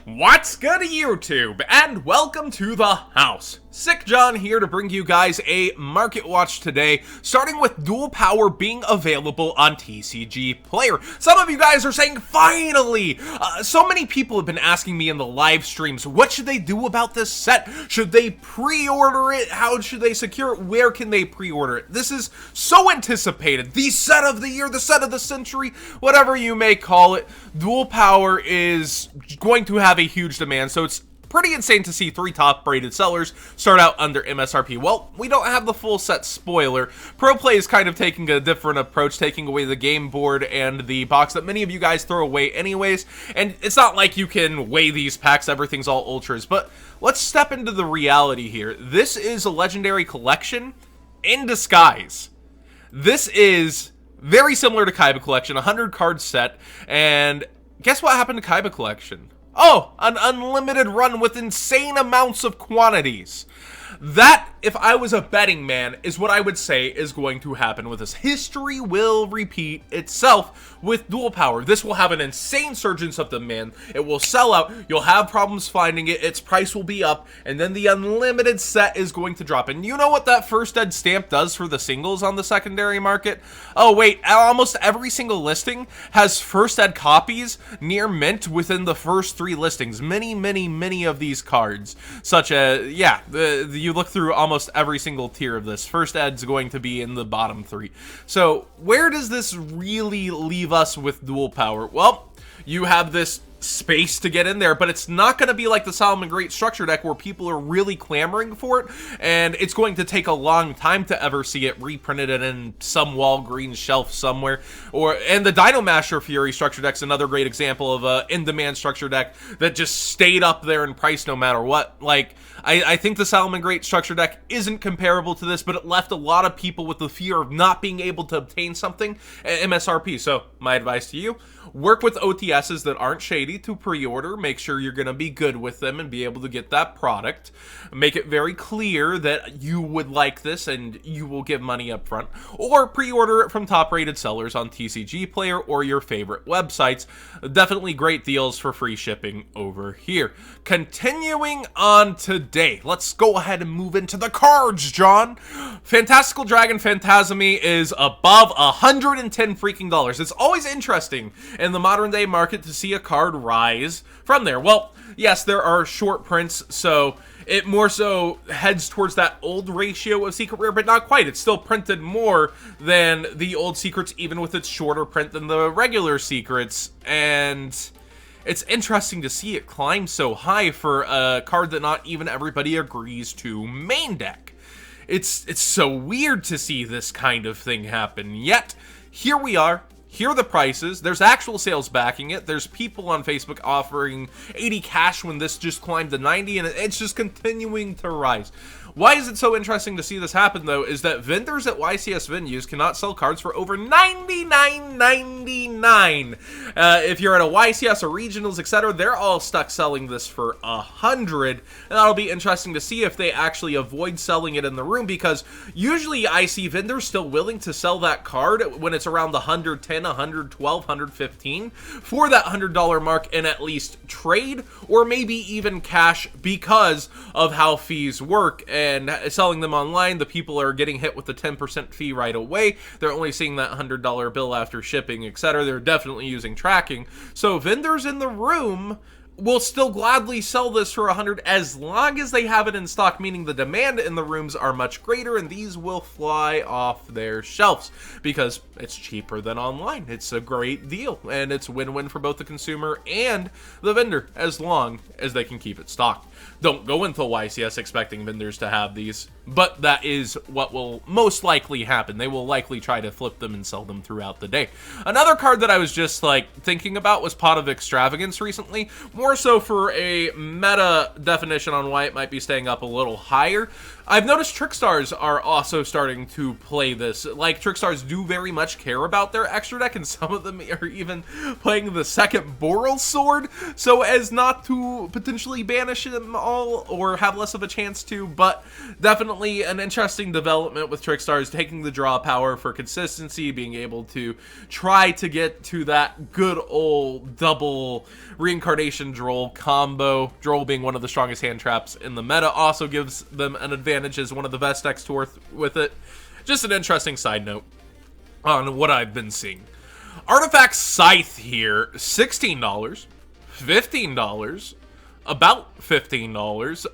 What's good YouTube, and welcome to the house. Sick John here to bring you guys a market watch today, starting with Duel Power being available on TCG Player. Some of you guys are saying, finally! So many people have been asking me in the live streams, what should they do about this set? Should they pre-order it? How should they secure it? Where can they pre-order it? This is so anticipated. The set of the year, the set of the century, whatever you may call it. Duel Power is going to have a huge demand, so it's pretty insane to see 3 top-rated sellers start out under MSRP. Well, we don't have the full set spoiler. ProPlay is kind of taking a different approach, taking away the game board and the box that many of you guys throw away anyways, and it's not like you can weigh these packs, everything's all ultras, but let's step into the reality here. This is a legendary collection in disguise. This is very similar to Kaiba Collection, a 100-card set, and guess what happened to Kaiba Collection? Oh, an unlimited run with insane amounts of quantities. That, if I was a betting man, is what I would say is going to happen with this. History will repeat itself with Duel Power. This will have an insane surge of demand. It will sell out. You'll have problems finding it. Its price will be up. And then the unlimited set is going to drop. And you know what that first ed stamp does for the singles on the secondary market? Oh, wait. Almost every single listing has first ed copies near mint within the first 3 listings. Many of these cards. Such as, yeah, you look through almost every single tier of this. First ed's going to be in the bottom 3. So where does this really leave us with Duel Power? Well, you have this space to get in there, but it's not going to be like the Solomon Great structure deck where people are really clamoring for it, and it's going to take a long time to ever see it reprinted in some Walgreens shelf somewhere. And the Dino Masher Fury structure deck's another great example of a in-demand structure deck that just stayed up there in price no matter what. Like, I think the Solomon Great structure deck isn't comparable to this, but it left a lot of people with the fear of not being able to obtain something at MSRP. So my advice to you, work with OTSs that aren't shady to pre-order. Make sure you're going to be good with them and be able to get that product. Make it very clear that you would like this and you will give money up front. Or pre-order it from top-rated sellers on TCG Player or your favorite websites. Definitely great deals for free shipping over here. Continuing on today, let's go ahead and move into the cards, John. Fantastical Dragon Phantasme is above $110 freaking dollars. It's always interesting in the modern day market to see a card rise from there. Well, yes, there are short prints, so it more so heads towards that old ratio of Secret Rare, but not quite. It's still printed more than the old Secrets, even with its shorter print than the regular Secrets, and it's interesting to see it climb so high for a card that not even everybody agrees to main deck. It's so weird to see this kind of thing happen, yet here we are. Here are the prices. There's actual sales backing it. There's people on Facebook offering 80 cash when this just climbed to 90, and it's just continuing to rise. Why is it so interesting to see this happen, though, is that vendors at YCS venues cannot sell cards for over $99.99. If you're at a YCS or regionals, etc., they're all stuck selling this for $100, and that'll be interesting to see if they actually avoid selling it in the room, because usually I see vendors still willing to sell that card when it's around the $110, $112, $115 for that $100 mark and at least trade, or maybe even cash because of how fees work. And selling them online, the people are getting hit with the 10% fee right away. They're only seeing that $100 bill after shipping, etc. They're definitely using tracking. So vendors in the room will still gladly sell this for $100 as long as they have it in stock, meaning the demand in the rooms are much greater, and these will fly off their shelves because it's cheaper than online. It's a great deal, and it's win-win for both the consumer and the vendor as long as they can keep it stocked. Don't go into YCS expecting vendors to have these, but that is what will most likely happen. They will likely try to flip them and sell them throughout the day. Another card that I was just thinking about was Pot of Extravagance recently, more so for a meta definition on why it might be staying up a little higher. I've noticed Trickstars are also starting to play this. Like, Trickstars do very much care about their extra deck, and some of them are even playing the second Boral Sword, so as not to potentially banish them all or have less of a chance to, but definitely an interesting development with Trickstars taking the draw power for consistency, being able to try to get to that good old double reincarnation Droll combo. Droll being one of the strongest hand traps in the meta also gives them an advantage as one of the best decks to work with it. Just an interesting side note on what I've been seeing. Artifact Scythe here, $16, $15, about $15.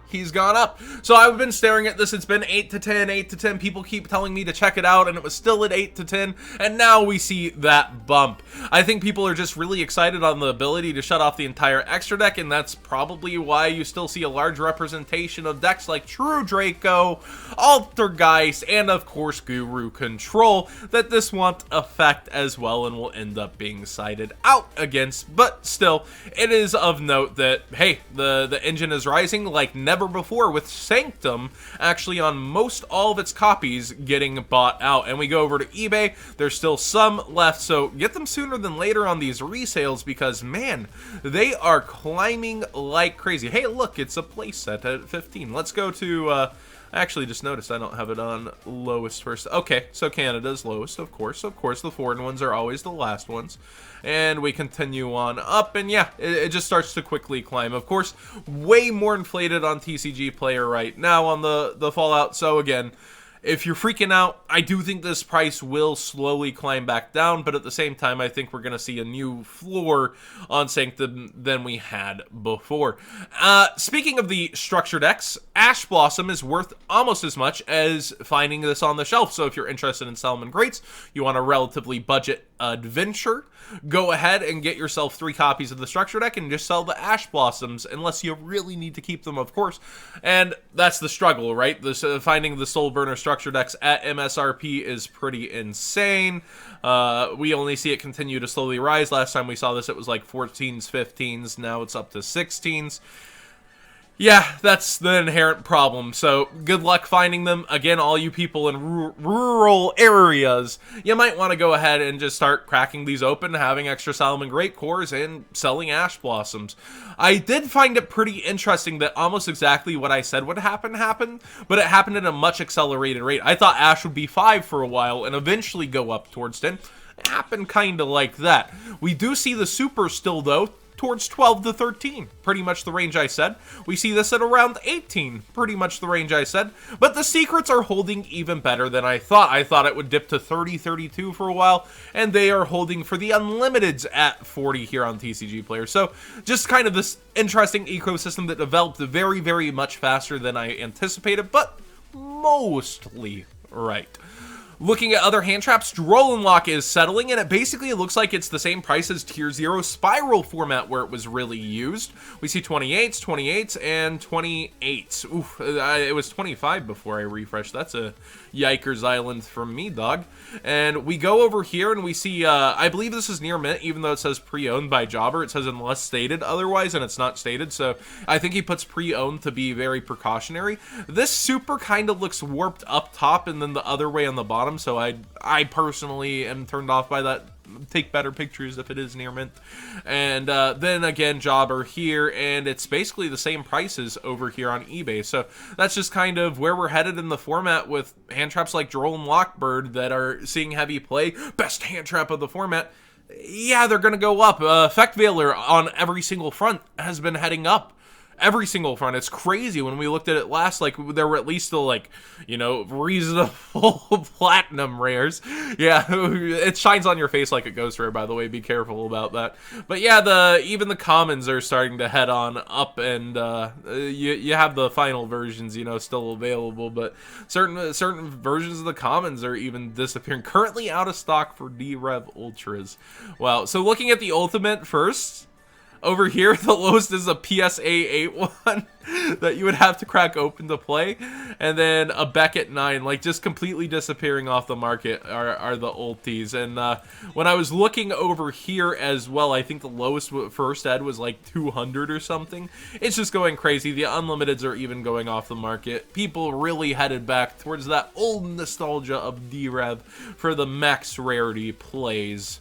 He's gone up. So I've been staring at this. It's been 8 to 10, 8 to 10. People keep telling me to check it out, and it was still at 8 to 10, and now we see that bump. I think people are just really excited on the ability to shut off the entire extra deck, and that's probably why you still see a large representation of decks like True Draco, Altergeist, and of course Guru Control that this won't affect as well and will end up being sided out against. But still, it is of note that, hey, the engine is rising like never before, with Sanctum actually on most all of its copies getting bought out. And we go over to eBay, there's still some left, so get them sooner than later on these resales because, man, they are climbing like crazy. Hey, look, it's a playset at 15. Let's go to, I actually just noticed I don't have it on lowest first. Okay, so Canada's lowest, of course. Of course, the foreign ones are always the last ones. And we continue on up, and yeah, it just starts to quickly climb. Of course, way more inflated on TCG Player right now on the Fallout. So again, if you're freaking out, I do think this price will slowly climb back down, but at the same time, I think we're going to see a new floor on Sanctum than we had before. Speaking of the structured decks, Ash Blossom is worth almost as much as finding this on the shelf. So if you're interested in Salmon Greats, you want a relatively budget adventure, go ahead and get yourself 3 copies of the structure deck and just sell the Ash Blossoms, unless you really need to keep them, of course. And that's the struggle, right? Finding the Soul Burner structure decks at MSRP is pretty insane. We only see it continue to slowly rise. Last time we saw this, it was like 14s, 15s. Now it's up to 16s. Yeah, that's the inherent problem, so good luck finding them. Again, all you people in rural areas, you might want to go ahead and just start cracking these open, having extra Salmon Great cores, and selling Ash Blossoms. I did find it pretty interesting that almost exactly what I said would happen, but it happened at a much accelerated rate. I thought Ash would be 5 for a while and eventually go up towards 10. It happened kind of like that. We do see the Super still, though, towards 12 to 13, pretty much the range I said. We see this at around 18, pretty much the range I said. But the secrets are holding even better than I thought. I thought it would dip to 30, 32 for a while, and they are holding for the unlimiteds at 40 here on TCG Player. So just kind of this interesting ecosystem that developed very, very much faster than I anticipated, but mostly right. Looking at other hand traps, Droll Lock is settling, and it basically looks like it's the same price as Tier 0 Spiral format where it was really used. We see 28s, 28s, and 28s. Oof, it was 25 before I refreshed. That's a Yikers Island from me, dog. And we go over here and we see, I believe this is near mint, even though it says pre-owned by Jobber. It says unless stated otherwise, and it's not stated, so I think he puts pre-owned to be very precautionary. This super kind of looks warped up top and then the other way on the bottom. So I personally am turned off by that. Take better pictures if it is near mint. And then again, Jobber here, and it's basically the same prices over here on eBay. So that's just kind of where we're headed in the format with hand traps like Droll and Lockbird that are seeing heavy play. Best hand trap of the format. Yeah, they're going to go up. Effect Veiler on every single front has been heading up. Every single front. It's crazy. When we looked at it last, like, there were at least still, like, you know, reasonable platinum rares. Yeah, it shines on your face like a ghost rare, by the way. Be careful about that. But yeah, even the commons are starting to head on up, and you have the final versions, you know, still available, but certain versions of the commons are even disappearing. Currently out of stock for D-Rev Ultras. Wow. So looking at the ultimate first, over here, the lowest is a PSA 8-1 that you would have to crack open to play. And then a Beckett 9, like just completely disappearing off the market are the ulties. And when I was looking over here as well, I think the lowest first ed was like 200 or something. It's just going crazy. The unlimiteds are even going off the market. People really headed back towards that old nostalgia of D-Rev for the max rarity plays.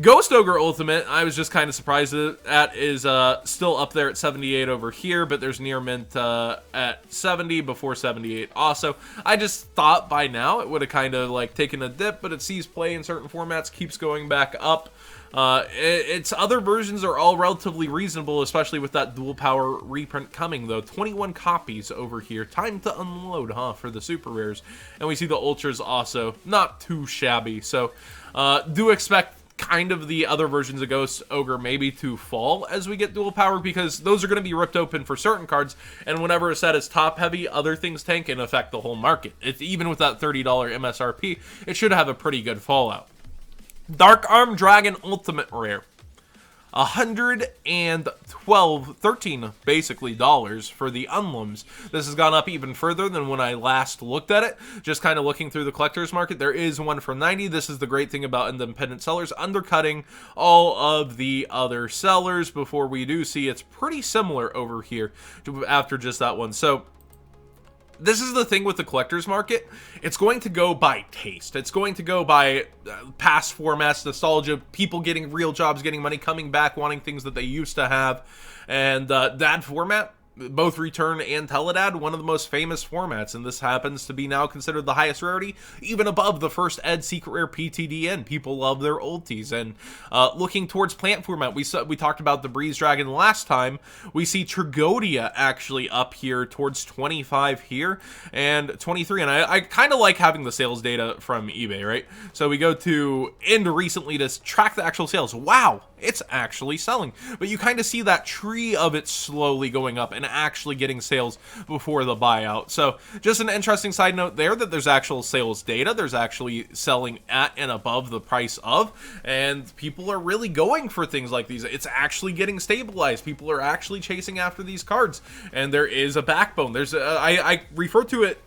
Ghost Ogre Ultimate, I was just kind of surprised at, is still up there at 78 over here, but there's near mint at 70 before 78 also. I just thought by now it would have kind of like taken a dip, but it sees play in certain formats, keeps going back up. Its other versions are all relatively reasonable, especially with that dual power reprint coming, though. 21 copies over here. Time to unload, huh, for the super rares. And we see the ultras also not too shabby, so do expect kind of the other versions of Ghost Ogre maybe to fall as we get dual power, because those are going to be ripped open for certain cards, and whenever a set is top heavy, other things tank and affect the whole market. Even with that $30 MSRP, it should have a pretty good fallout. Dark Arm Dragon Ultimate Rare. 13 basically dollars for the unlums. This has gone up even further than when I last looked at it. Just kind of looking through the collector's market, there is one for 90. This is the great thing about independent sellers, undercutting all of the other sellers before we do see it's pretty similar over here after just that one. So this is the thing with the collector's market. It's going to go by taste. It's going to go by past formats, nostalgia, people getting real jobs, getting money, coming back, wanting things that they used to have. And that format, both Return and Teledad, one of the most famous formats, and this happens to be now considered the highest rarity, even above the first Ed Secret Rare PTDN. People love their ulties, and looking towards plant format, we talked about the Breeze Dragon last time. We see Trigodia actually up here towards 25 here, and 23, and I kind of like having the sales data from eBay, right? So we go to end recently to track the actual sales. Wow, it's actually selling, but you kind of see that tree of it slowly going up and actually getting sales before the buyout. So just an interesting side note there, that there's actual sales data. There's actually selling at and above the price of, and people are really going for things like these. It's actually getting stabilized. People are actually chasing after these cards, and there is a backbone. There's I refer to it,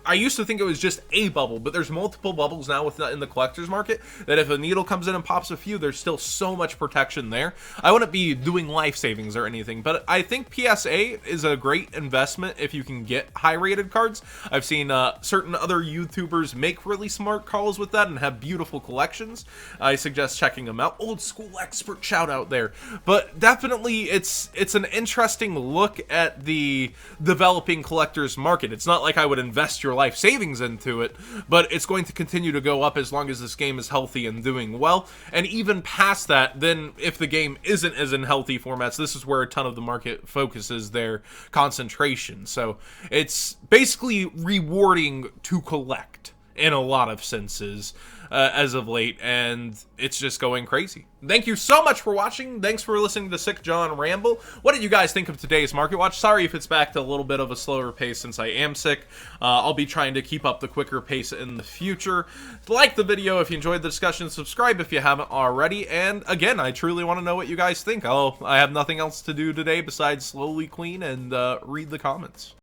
I used to think it was just a bubble, but there's multiple bubbles now in the collector's market, that if a needle comes in and pops a few, there's still so much protection there. I wouldn't be doing life savings or anything, but I think PSA is a great investment if you can get high rated cards. I've seen certain other YouTubers make really smart calls with that and have beautiful collections. I suggest checking them out. Old school expert shout out there. But definitely it's an interesting look at the developing collector's market. It's not like I would invest your life savings into it, but it's going to continue to go up as long as this game is healthy and doing well. And even past that, then if the game isn't as in healthy formats, this is where a ton of the market focuses their concentration. So it's basically rewarding to collect in a lot of senses as of late, and it's just going crazy. Thank you so much for watching. Thanks for listening to Sick John ramble. What did you guys think of today's Market Watch? Sorry if it's back to a little bit of a slower pace since I am sick. I'll be trying to keep up the quicker pace in the future. Like the video if you enjoyed the discussion, subscribe if you haven't already, and again, I truly want to know what you guys think. I have nothing else to do today besides slowly clean and read the comments.